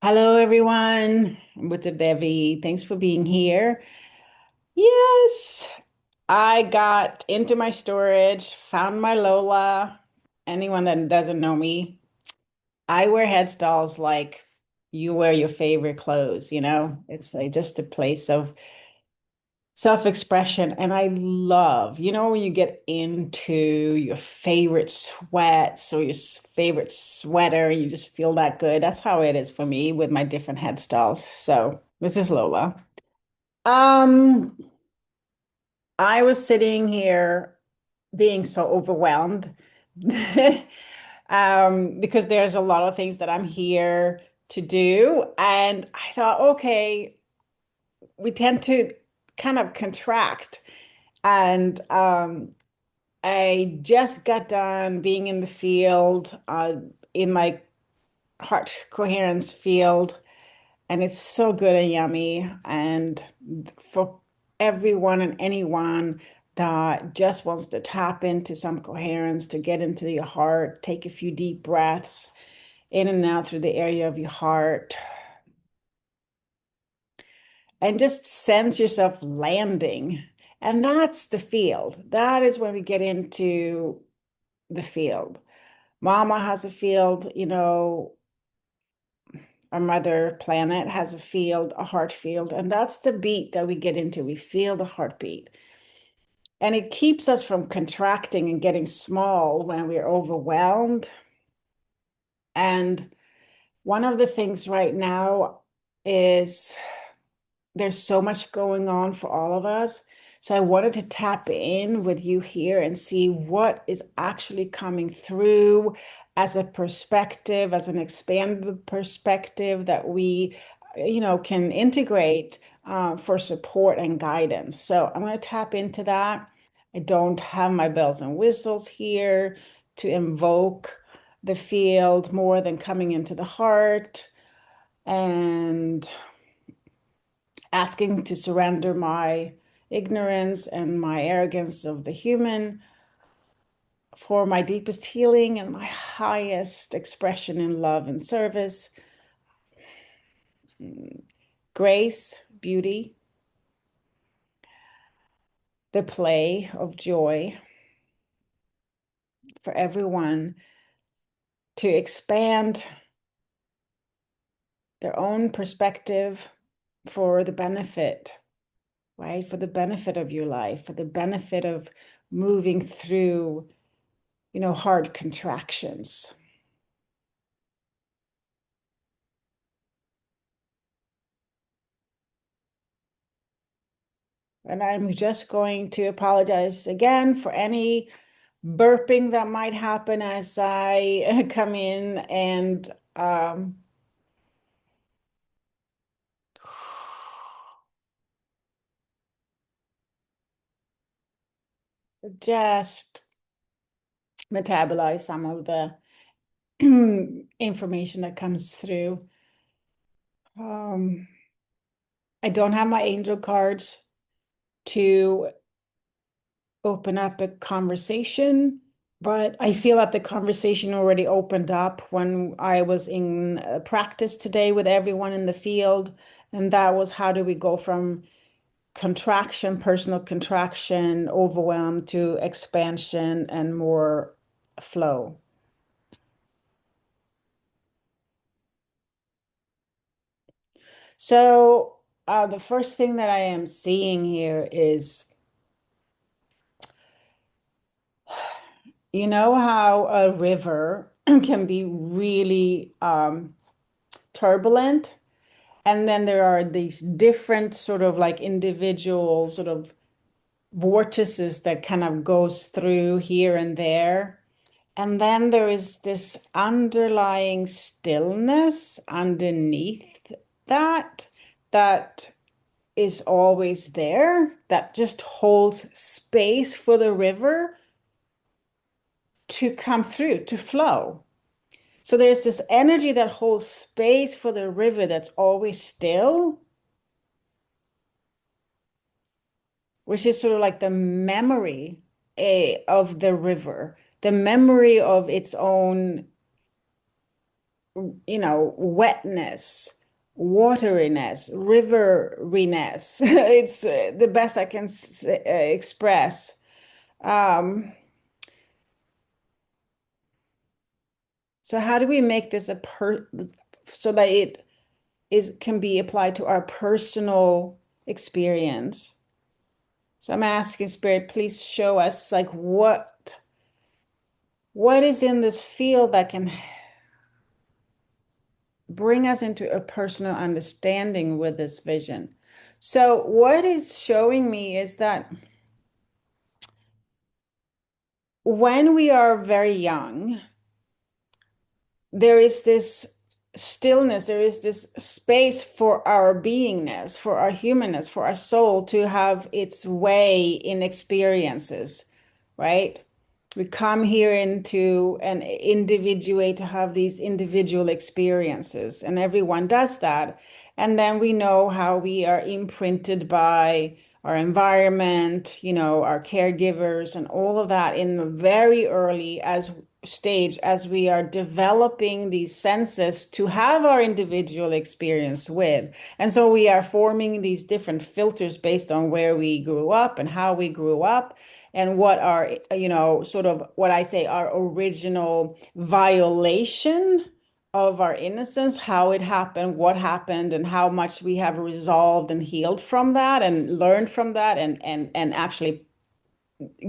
Hello, everyone. With the Devi. Thanks for being here. Yes, I got into my storage, found my Lola. Anyone that doesn't know me, I wear headstalls like you wear your favorite clothes, you know? It's just a place of self-expression. And I love, when you get into your favorite sweats or your favorite sweater, you just feel that good. That's how it is for me with my different headstalls. So this is Lola. Um, I was sitting here being so overwhelmed because there's a lot of things that I'm here to do. And I thought, okay, we tend to kind of contract. And I just got done being in the field, in my heart coherence field, and it's so good and yummy. And for everyone and anyone that just wants to tap into some coherence, to get into your heart, take a few deep breaths in and out through the area of your heart, and just sense yourself landing. And that's the field. That is when we get into the field. Mama has a field, our mother planet has a field, a heart field, and that's the beat that we get into. We feel the heartbeat. And it keeps us from contracting and getting small when we're overwhelmed. And one of the things right now is there's so much going on for all of us. So I wanted to tap in with you here and see what is actually coming through as a perspective, as an expanded perspective that we, can integrate for support and guidance. So I'm going to tap into that. I don't have my bells and whistles here to invoke the field more than coming into the heart and asking to surrender my ignorance and my arrogance of the human for my deepest healing and my highest expression in love and service, grace, beauty, the play of joy for everyone to expand their own perspective for the benefit, right? For the benefit of your life, for the benefit of moving through, hard contractions. And I'm just going to apologize again for any burping that might happen as I come in and just metabolize some of the information that comes through. Um, I don't have my angel cards to open up a conversation, but I feel that the conversation already opened up when I was in practice today with everyone in the field. And that was, how do we go from contraction, personal contraction, overwhelm to expansion and more flow? So, the first thing that I am seeing here is, you know how a river can be really turbulent? And then there are these different sort of like individual sort of vortices that kind of goes through here and there. And then there is this underlying stillness underneath that, that is always there, that just holds space for the river to come through, to flow. So there's this energy that holds space for the river that's always still, which is sort of like the memory of the river, the memory of its own wetness, wateriness, riveriness. It's the best I can express. Um, so how do we make this so that it is can be applied to our personal experience? So I'm asking Spirit, please show us like what is in this field that can bring us into a personal understanding with this vision. So what is showing me is that when we are very young, there is this stillness, there is this space for our beingness, for our humanness, for our soul to have its way in experiences, right? We come here into and individuate to have these individual experiences, and everyone does that. And then we know how we are imprinted by our environment, our caregivers, and all of that in the very early as stage as we are developing these senses to have our individual experience with. And so we are forming these different filters based on where we grew up and how we grew up and what are, sort of what I say, our original violation of our innocence, how it happened, what happened, and how much we have resolved and healed from that and learned from that and actually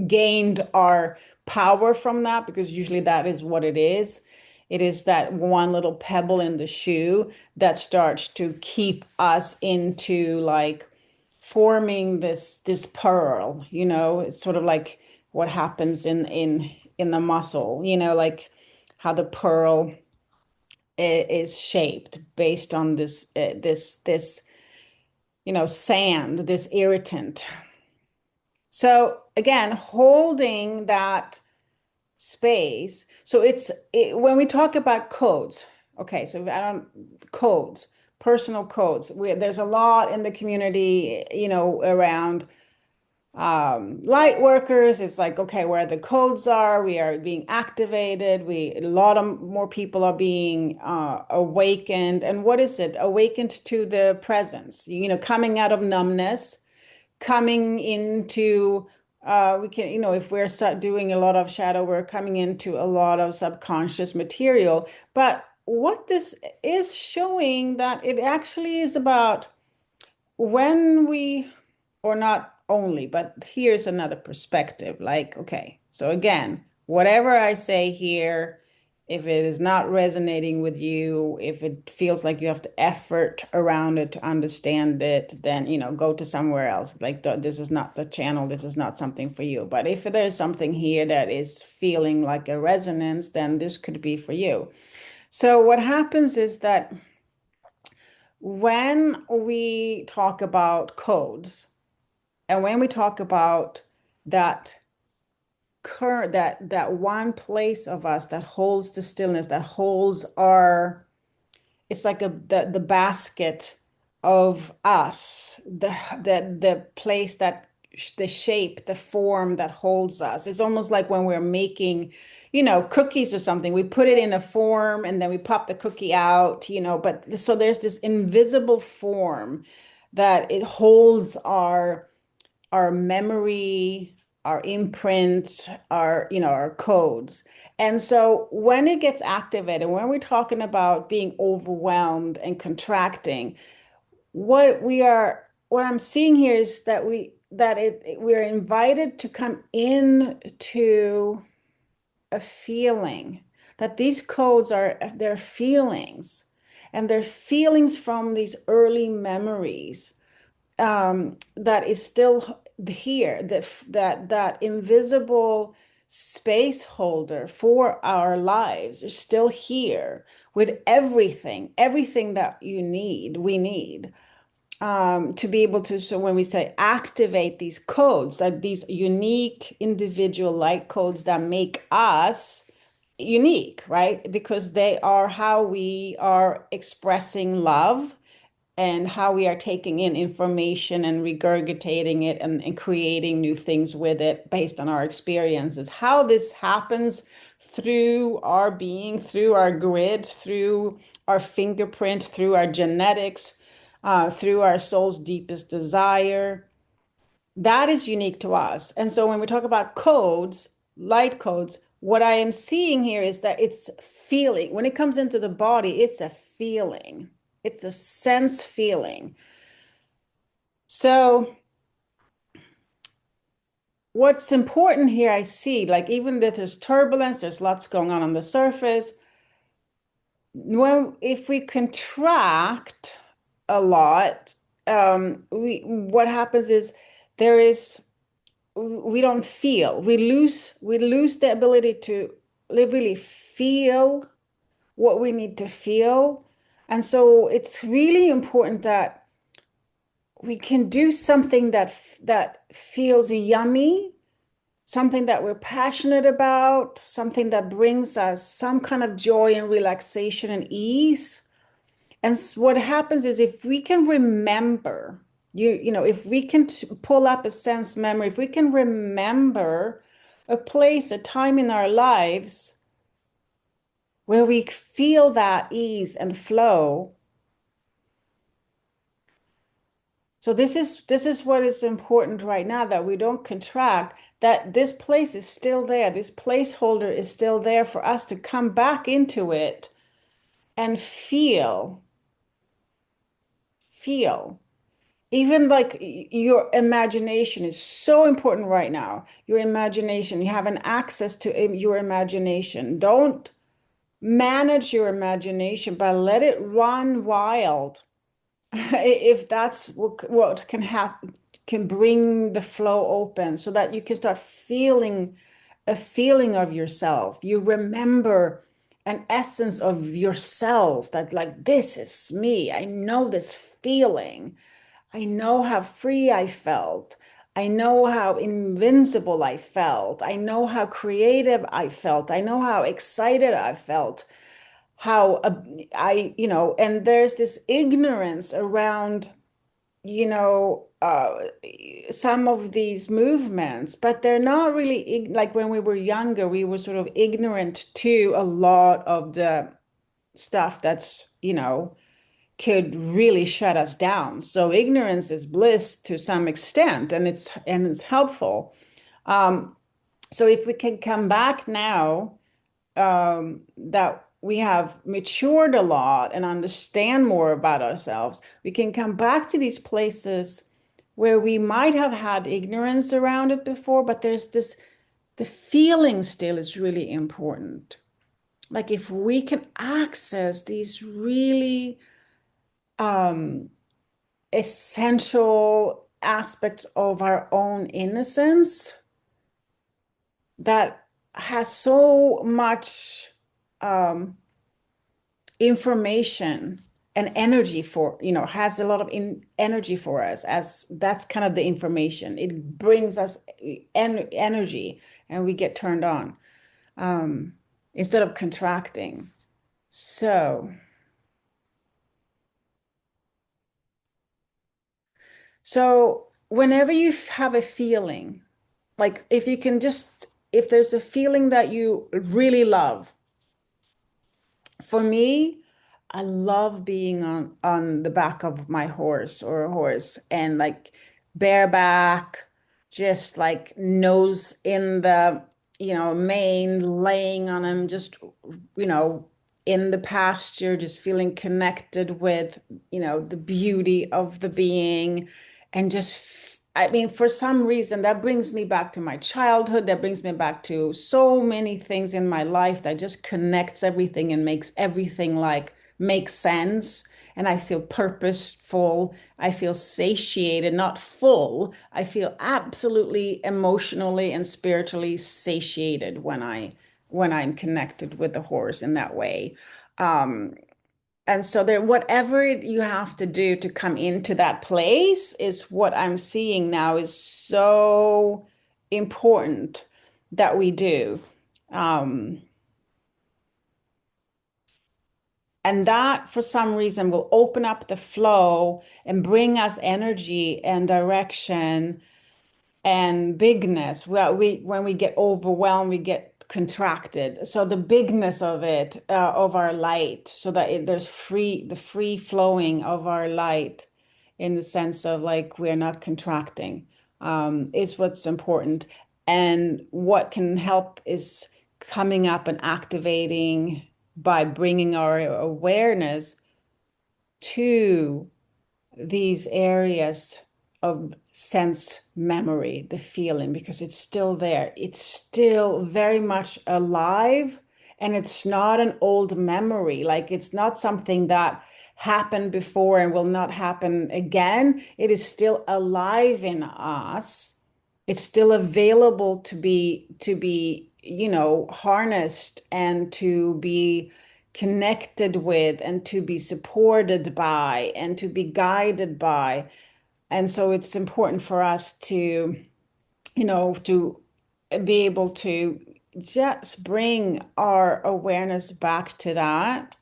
gained our power from that, because usually that is what it is. It is that one little pebble in the shoe that starts to keep us into like forming this pearl, it's sort of like what happens in the muscle, like how the pearl is shaped based on this sand, this irritant. So again, holding that space. So when we talk about codes, okay, so I don't codes, personal codes. There's a lot in the community, around light workers. It's like, okay, where the codes are, we are being activated. A lot of more people are being awakened. And what is it? Awakened to the presence, coming out of numbness, coming into we can, if we're doing a lot of shadow work, coming into a lot of subconscious material. But what this is showing that it actually is about when we, or not only, but here's another perspective. Like, okay, so again, whatever I say here, if it is not resonating with you, if it feels like you have to effort around it to understand it, then, go to somewhere else. Like, this is not the channel, this is not something for you. But if there's something here that is feeling like a resonance, then this could be for you. So what happens is that when we talk about codes and when we talk about that that one place of us that holds the stillness, that holds it's like the basket of us, the place that the shape, the form that holds us. It's almost like when we're making, cookies or something. We put it in a form and then we pop the cookie out, but so there's this invisible form that it holds our memory, our imprint, our codes. And so when it gets activated, when we're talking about being overwhelmed and contracting, what I'm seeing here is that we're invited to come in to a feeling, that these codes are their feelings, and they're feelings from these early memories, that is still here, that invisible space holder for our lives is still here with everything that we need, to be able to, so when we say activate these codes, like these unique individual light codes that make us unique, right? Because they are how we are expressing love and how we are taking in information and regurgitating it and creating new things with it based on our experiences. How this happens through our being, through our grid, through our fingerprint, through our genetics, through our soul's deepest desire. That is unique to us. And so when we talk about codes, light codes, what I am seeing here is that it's feeling. When it comes into the body, it's a feeling. It's a sense feeling. So what's important here, I see, like even if there's turbulence, there's lots going on the surface. When if we contract a lot, we what happens is there is we don't feel. We lose the ability to really feel what we need to feel. And so it's really important that we can do something that feels yummy, something that we're passionate about, something that brings us some kind of joy and relaxation and ease. And what happens is if we can remember, if we can pull up a sense memory, if we can remember a place, a time in our lives where we feel that ease and flow. So this is what is important right now, that we don't contract, that this place is still there. This placeholder is still there for us to come back into it and feel. Even like your imagination is so important right now. Your imagination, you have an access to your imagination. Don't manage your imagination, but let it run wild. If that's what can happen, can bring the flow open so that you can start feeling a feeling of yourself. You remember an essence of yourself that, like, this is me. I know this feeling. I know how free I felt. I know how invincible I felt. I know how creative I felt. I know how excited I felt. How and there's this ignorance around, you know, some of these movements, but they're not really like when we were younger, we were sort of ignorant to a lot of the stuff that's, could really shut us down. So ignorance is bliss to some extent, and it's helpful. Um, so if we can come back now, that we have matured a lot and understand more about ourselves, we can come back to these places where we might have had ignorance around it before, but the feeling still is really important. Like if we can access these really um, essential aspects of our own innocence that has so much information and energy for, has a lot of energy for us, as that's kind of the information. It brings us energy and we get turned on um, instead of contracting. So, so whenever you have a feeling, like if you can just, if there's a feeling that you really love, for me, I love being on the back of my horse or a horse and like bareback, just like nose in the, mane, laying on him, just, you know, in the pasture, just feeling connected with, the beauty of the being and I mean, for some reason, that brings me back to my childhood. That brings me back to so many things in my life that just connects everything and makes everything like make sense. And I feel purposeful. I feel satiated, not full. I feel absolutely emotionally and spiritually satiated when I'm connected with the horse in that way. Um, and so there, whatever you have to do to come into that place is what I'm seeing now is so important that we do. Um, And that, for some reason, will open up the flow and bring us energy and direction and bigness. Well, when we get overwhelmed, we get contracted. So the bigness of it, of our light, so that there's the free flowing of our light, in the sense of like we're not contracting, is what's important. And what can help is coming up and activating by bringing our awareness to these areas of sense memory, the feeling, because it's still there. It's still very much alive. And it's not an old memory. Like it's not something that happened before and will not happen again. It is still alive in us. It's still available to be harnessed and to be connected with and to be supported by and to be guided by. And so it's important for us to be able to just bring our awareness back to that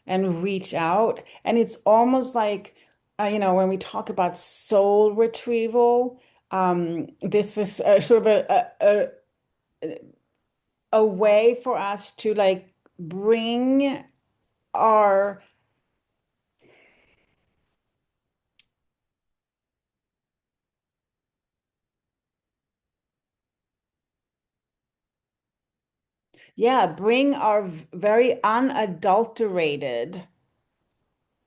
and reach out. And it's almost like, when we talk about soul retrieval, this is sort of a way for us to like bring our, yeah, bring our very unadulterated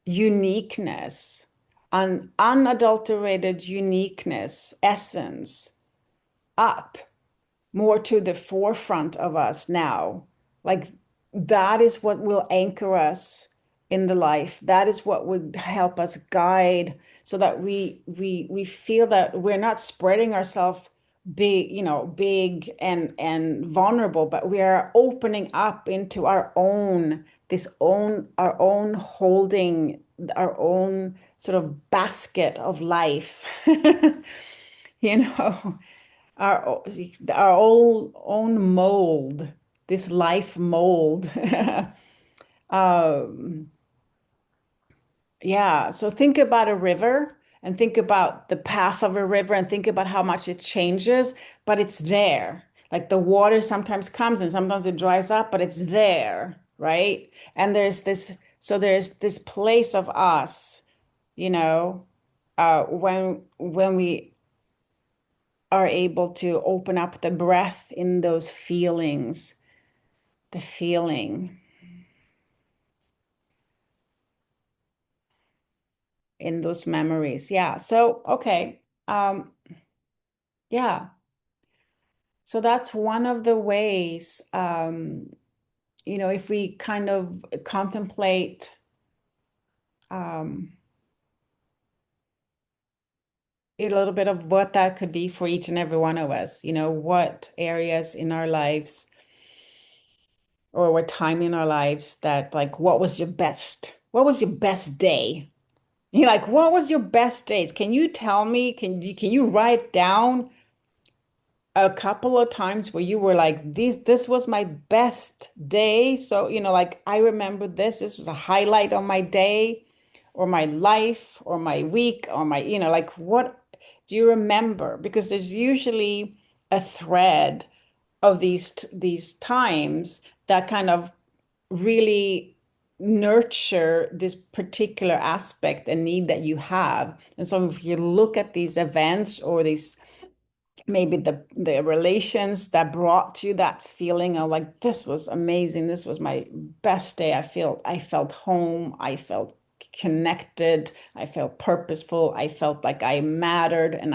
uniqueness, unadulterated uniqueness, essence up more to the forefront of us now. Like that is what will anchor us in the life. That is what would help us guide so that we feel that we're not spreading ourselves big, big and vulnerable, but we are opening up into our own holding, our own sort of basket of life. you know our our own mold, this life mold. um yeah, so think about a river and think about the path of a river and think about how much it changes, but it's there. Like the water sometimes comes and sometimes it dries up, but it's there, right? And there's this place of us, you know when we are able to open up the breath in those feelings, the feeling in those memories. Yeah. So, okay. Yeah. So that's one of the ways, if we kind of contemplate, um, a little bit of what that could be for each and every one of us, what areas in our lives or what time in our lives that like, what was your best day? You're like, what was your best days? Can you tell me? Can you write down a couple of times where you were like, this was my best day? So, like I remember this was a highlight on my day or my life or my week or like what do you remember? Because there's usually a thread of these times that kind of really nurture this particular aspect and need that you have. And so if you look at these events or these maybe the relations that brought you that feeling of like this was amazing, this was my best day, I felt home, I felt connected, I felt purposeful, I felt like I mattered, and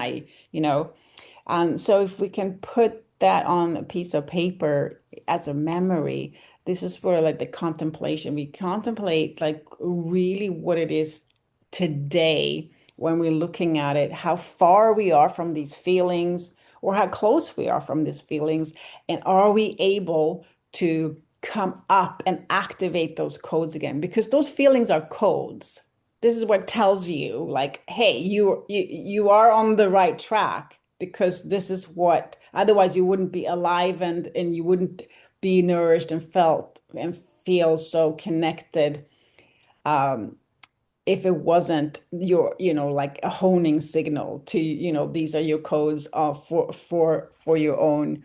so if we can put that on a piece of paper as a memory, this is for like the contemplation. We contemplate like really what it is today when we're looking at it, how far we are from these feelings or how close we are from these feelings, and are we able to come up and activate those codes again? Because those feelings are codes. This is what tells you like, hey, you are on the right track, because this is what, otherwise you wouldn't be alive and you wouldn't be nourished and felt and feel so connected um, if it wasn't your, like a honing signal to, these are your codes of for your own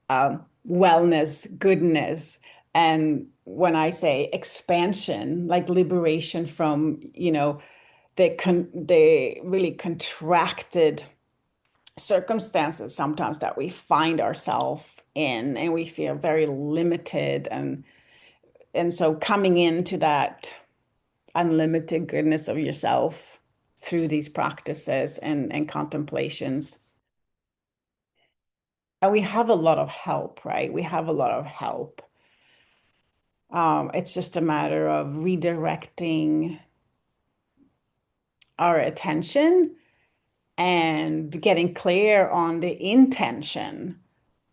wellness, goodness. And when I say expansion, like liberation from, the really contracted circumstances sometimes that we find ourselves in, and we feel very limited, and so coming into that unlimited goodness of yourself through these practices and contemplations. And we have a lot of help, right? We have a lot of help. It's just a matter of redirecting our attention and getting clear on the intention,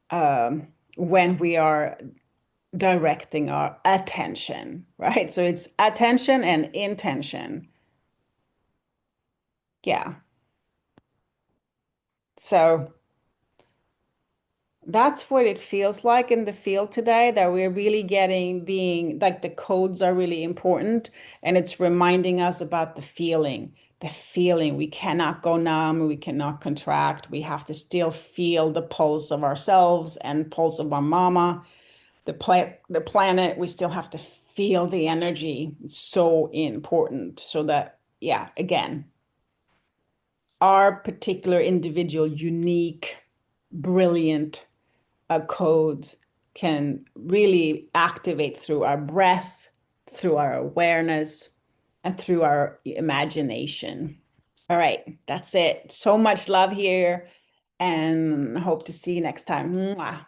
when we are directing our attention, right? So it's attention and intention. Yeah. So that's what it feels like in the field today, that we're really getting being like the codes are really important, and it's reminding us about the feeling. The feeling. We cannot go numb, we cannot contract. We have to still feel the pulse of ourselves and pulse of our mama, the planet. We still have to feel the energy. It's so important. So that, yeah, again, our particular individual, unique, brilliant codes can really activate through our breath, through our awareness, and through our imagination. All right, that's it. So much love here, and hope to see you next time. Mwah.